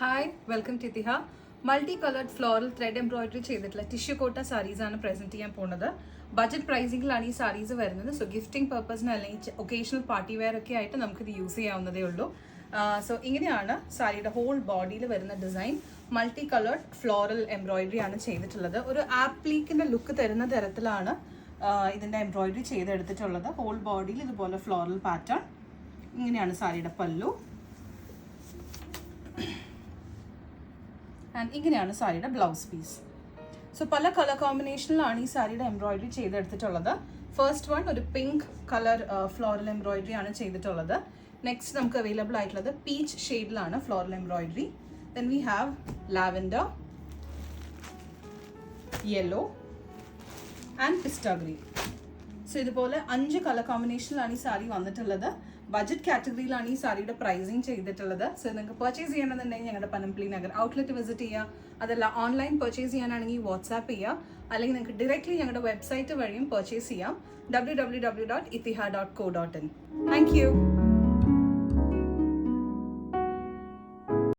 Hi welcome to Ithiha. Multi coloured floral thread embroidery ചെയ്തിട്ടുള്ള tissue Kota saris ആണ് present ചെയ്യാൻ പോകുന്നത്. ബഡ്ജറ്റ് പ്രൈസിംഗിലാണ് ഈ സാരീസ് വരുന്നത്. സോ ഗിഫ്റ്റിംഗ് പർപ്പസിന് അല്ലെങ്കിൽ ഒക്കേഷണൽ പാർട്ടി വെയർ ഒക്കെ ആയിട്ട് നമുക്കിത് യൂസ് ചെയ്യാവുന്നതേ ഉള്ളൂ. സോ ഇങ്ങനെയാണ് സാരിയുടെ ഹോൾ ബോഡിയിൽ വരുന്ന design. Multi coloured floral embroidery ആണ് ചെയ്തിട്ടുള്ളത്. ഒരു ആപ്ലീക്കിന്റെ ലുക്ക് തരുന്ന തരത്തിലാണ് ഇതിന്റെ എംബ്രോയിഡറി ചെയ്തെടുത്തിട്ടുള്ളത്. ഹോൾ ബോഡിയിൽ ഇതുപോലെ ഫ്ലോറൽ പാറ്റേൺ. ഇങ്ങനെയാണ് സാരിയുടെ പല്ലു. ആൻഡ് ഇങ്ങനെയാണ് സാരിയുടെ ബ്ലൗസ് പീസ്. സോ പല കളർ കോമ്പിനേഷനിലാണ് ഈ സാരിയുടെ എംബ്രോയിഡറി ചെയ്തെടുത്തിട്ടുള്ളത്. ഫസ്റ്റ് വൺ ഒരു പിങ്ക് കളർ ഫ്ലോറൽ എംബ്രോയിഡറി ആണ് ചെയ്തിട്ടുള്ളത്. നെക്സ്റ്റ് നമുക്ക് അവൈലബിൾ ആയിട്ടുള്ളത് പീച്ച് ഷെയ്ഡിലാണ് floral embroidery. Then we have lavender, yellow and pista green. So ഇതുപോലെ 5 കളർ കോമ്പിനേഷനിലാണ് ഈ സാരി വന്നിട്ടുള്ളത്. ബഡ്ജറ്റ് കാറ്റഗറിയിലാണ് ഈ സാരിയുടെ പ്രൈസിങ് ചെയ്തിട്ടുള്ളത്. സോ നിങ്ങൾക്ക് പർച്ചേസ് ചെയ്യണമെന്നുണ്ടെങ്കിൽ ഞങ്ങളുടെ പനംപ്ലി നഗർ ഔട്ട്ലെറ്റ് വിസിറ്റ് ചെയ്യുക. അതല്ല ഓൺലൈൻ പർച്ചേസ് ചെയ്യാനാണെങ്കിൽ വാട്സാപ്പ് ചെയ്യുക. അല്ലെങ്കിൽ നിങ്ങൾക്ക് ഡയറക്റ്റ്ലി ഞങ്ങളുടെ വെബ്സൈറ്റ് വഴിയും പർച്ചേസ് ചെയ്യാം. www.itiha.co.in. Thank you.